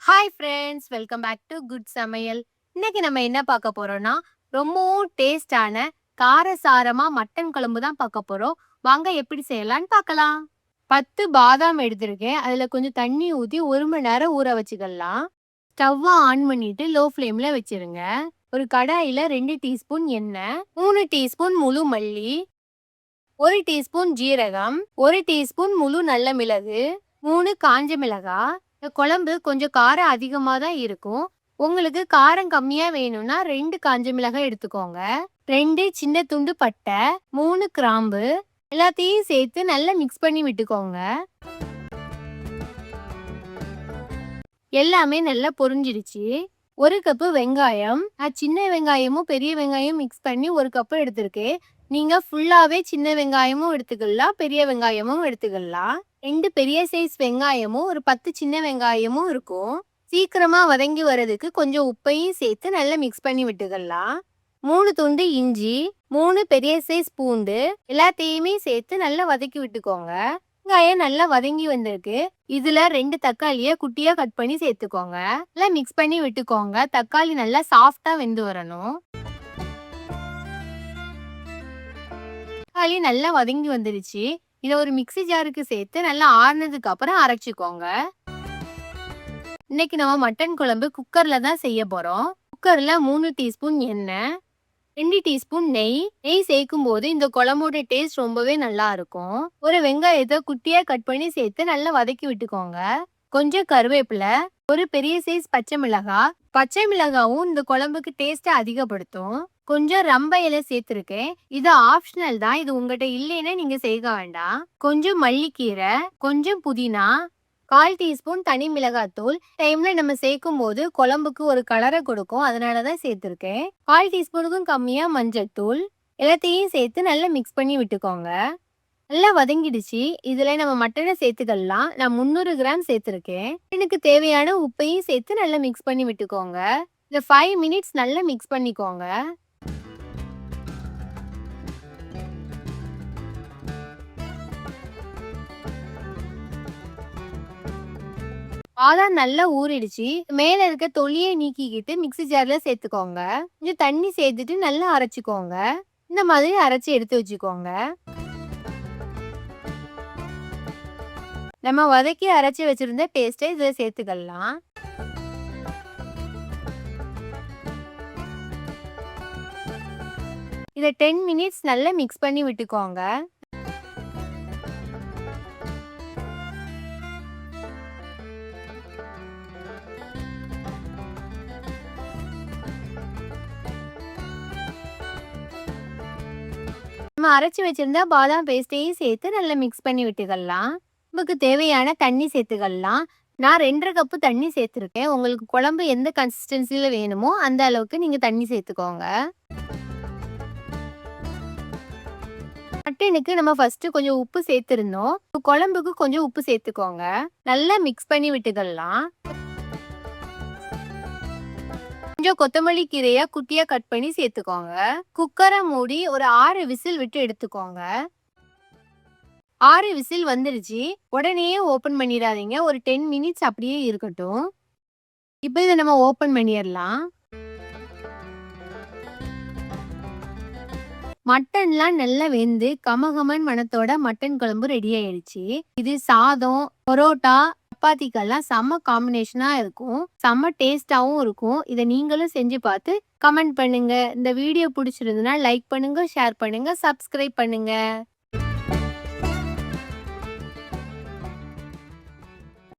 Hi friends, welcome back to good சமையல். இன்னைக்கு நம்ம என்ன பார்க்க போறோம்னா, ரொம்பவும் டேஸ்டான காரசாரமா மட்டன் குழம்பு தான் பார்க்க போறோம். வாங்க எப்படி செய்யலாம்னு பார்க்கலாம். 10 பாதாம் எடுத்திருக்கேன். அதுல கொஞ்சம் தண்ணி ஊத்தி 1 மணி நேரம் ஊற வச்சுக்கலாம். ஸ்டவ் ஆன் பண்ணிட்டு லோ ஃப்ளேம்ல வச்சிருங்க. ஒரு கடாயில 2 டீஸ்பூன் எண்ணெய், 3 டீஸ்பூன் முழு மல்லி, 1 டீஸ்பூன் ஜீரகம், 1 டீஸ்பூன் முழு நல்ல மிளகு, 3 காஞ்ச மிளகாய். இந்த குழம்பு கொஞ்சம் காரம் அதிகமா தான் இருக்கும். உங்களுக்கு காரம் கம்மியா வேணும்னா 2 காஞ்ச மிளகாய் எடுத்துக்கோங்க. 2 சின்ன துண்டு பட்டை, 3 கிராம்பு எல்லாத்தையும் சேர்த்து நல்லா மிக்ஸ் பண்ணி விட்டுக்கோங்க. எல்லாமே நல்லா பொரிஞ்சிடுச்சு. 1 கப்பு வெங்காயம், சின்ன வெங்காயமும் பெரிய வெங்காயம் மிக்ஸ் பண்ணி 1 கப்பு எடுத்திருக்கேன். நீங்க ஃபுல்லாவே சின்ன வெங்காயமும் எடுத்துக்கலாம், பெரிய வெங்காயமும் எடுத்துக்கலாம். 2 பெரிய சைஸ் வெங்காயமும் ஒரு 10 சின்ன வெங்காயமும் இருக்கும். சீக்கிரமா வதங்கி வரதுக்கு கொஞ்சம் உப்பையும் சேர்த்து நல்லா மிக்ஸ் பண்ணி விட்டுக்கலாம். 3 துண்டு இஞ்சி, 3 பெரிய சைஸ் பூண்டு எல்லாத்தையுமே சேர்த்து நல்லா வதக்கி விட்டுக்கோங்க. வெங்காயம் நல்லா வதங்கி வந்திருக்கு. இதுல 2 தக்காளிய குட்டியா கட் பண்ணி சேர்த்துக்கோங்க. நல்லா மிக்ஸ் பண்ணி விட்டுக்கோங்க. தக்காளி நல்லா சாஃப்டா வெந்து வரணும். தக்காளி நல்லா வதங்கி வந்துருச்சு. இதை ஒரு மிக்ஸி ஜாருக்கு சேர்த்து நல்லா ஆறுனதுக்கு அப்புறம் அரைச்சிக்கோங்க. இன்னைக்கு நம்ம மட்டன் குழம்பு குக்கர்ல தான் செய்ய போறோம். குக்கர்ல 3 டீஸ்பூன் எண்ணெய், 2 டீஸ்பூன் நெய். நெய் சேர்க்கும் போது இந்த குழம்போட டேஸ்ட் ரொம்பவே நல்லா இருக்கும். ஒரு வெங்காயத்தை குட்டியா கட் பண்ணி சேர்த்து நல்லா வதக்கி விட்டுக்கோங்க. கொஞ்சம் கருவேப்பிலை, ஒரு பெரிய சைஸ் பச்சை மிளகாய். பச்சை மிளகாவும் இந்த குழம்புக்கு டேஸ்ட்டை அதிகப்படுத்தும். கொஞ்சம் ரம்ப இலை சேர்த்திருக்கேன். இது ஆப்ஷனல் தான். இது உங்ககிட்ட இல்லைன்னா நீங்க சேர்க்க வேண்டாம். கொஞ்சம் மல்லிக்கீரை, கொஞ்சம் புதினா, 1/4 டீஸ்பூன் தனி மிளகாத்தூள். டைம்ல நம்ம சேர்க்கும் போது குழம்புக்கு ஒரு கலரை கொடுக்கும், அதனாலதான் சேர்த்திருக்கேன். 1/4 டீஸ்பூனுக்கும் கம்மியா மஞ்சள் தூள். எல்லாத்தையும் சேர்த்து நல்லா மிக்ஸ் பண்ணி விட்டுக்கோங்க. நல்லா வதங்கிடுச்சு. இதுல நம்ம மட்டனை சேர்த்துக்கலாம். நான் 300 கிராம் சேர்த்திருக்கேன். எனக்கு தேவையான உப்பையும் சேர்த்து நல்லா மிக்ஸ் பண்ணி விட்டுக்கோங்க. இந்த 5 மினிட்ஸ் நல்லா மிக்ஸ் பண்ணிக்கோங்க. பாதாம் நல்லா ஊறிடுச்சு. மேல இருக்க தொலியை நீக்கிக்கிட்டு மிக்ஸி ஜார்ல சேர்த்துக்கோங்க. கொஞ்சம் தண்ணி சேர்த்துட்டு நல்லா அரைச்சிக்கோங்க. இந்த மாதிரி அரைச்சி எடுத்து வச்சுக்கோங்க. நம்ம வதக்கி அரைச்சி வச்சிருந்த பேஸ்ட்டை இதுல சேர்த்துக்கலாம். இதை 10 மினிட்ஸ் நல்லா மிக்ஸ் பண்ணி விட்டுக்கோங்க. நம்ம அரைச்சி வச்சிருந்தா பாதாம் பேஸ்ட்டையும் சேர்த்து நல்லா மிக்ஸ் பண்ணி விட்டுக்கலாம். நமக்கு தேவையான தண்ணி சேர்த்துக்கலாம். நான் 2.5 கப்பு தண்ணி சேர்த்துருக்கேன். உங்களுக்கு குழம்பு எந்த கன்சிஸ்டன்சில வேணுமோ அந்த அளவுக்கு நீங்க தண்ணி சேர்த்துக்கோங்க. மட்டனுக்கு நம்ம ஃபர்ஸ்ட் கொஞ்சம் உப்பு சேர்த்திருந்தோம். குழம்புக்கு கொஞ்சம் உப்பு சேர்த்துக்கோங்க. நல்லா மிக்ஸ் பண்ணி விட்டுக்கலாம். கொஞ்சம் கொத்தமல்லி கீரையா குட்டியா கட் பண்ணி சேர்த்துக்கோங்க. குக்கரை மூடி ஒரு 6 விசில் விட்டு எடுத்துக்கோங்க. 6 விசில் வந்துருச்சு. உடனே ஓபன் பண்ணிடாதீங்க. ஒரு 10 மினிட்ஸ் அப்படியே இருக்கட்டும். இப்போ இதை நம்ம ஓபன் பண்ணிடலாம். மட்டன்லாம் நல்லா வெந்து கமகமன் மணத்தோட மட்டன் குழம்பு ரெடி ஆயிடுச்சு. இது சாதம், பரோட்டா, சப்பாத்திக்கெல்லாம் செம்ம காம்பினேஷனா இருக்கும். செம்ம டேஸ்டாவும் இருக்கும். இதை நீங்களும் செஞ்சு பார்த்து கமெண்ட் பண்ணுங்க. இந்த வீடியோ பிடிச்சிருந்ததுன்னா லைக் பண்ணுங்க, ஷேர் பண்ணுங்க, சப்ஸ்கிரைப் பண்ணுங்க.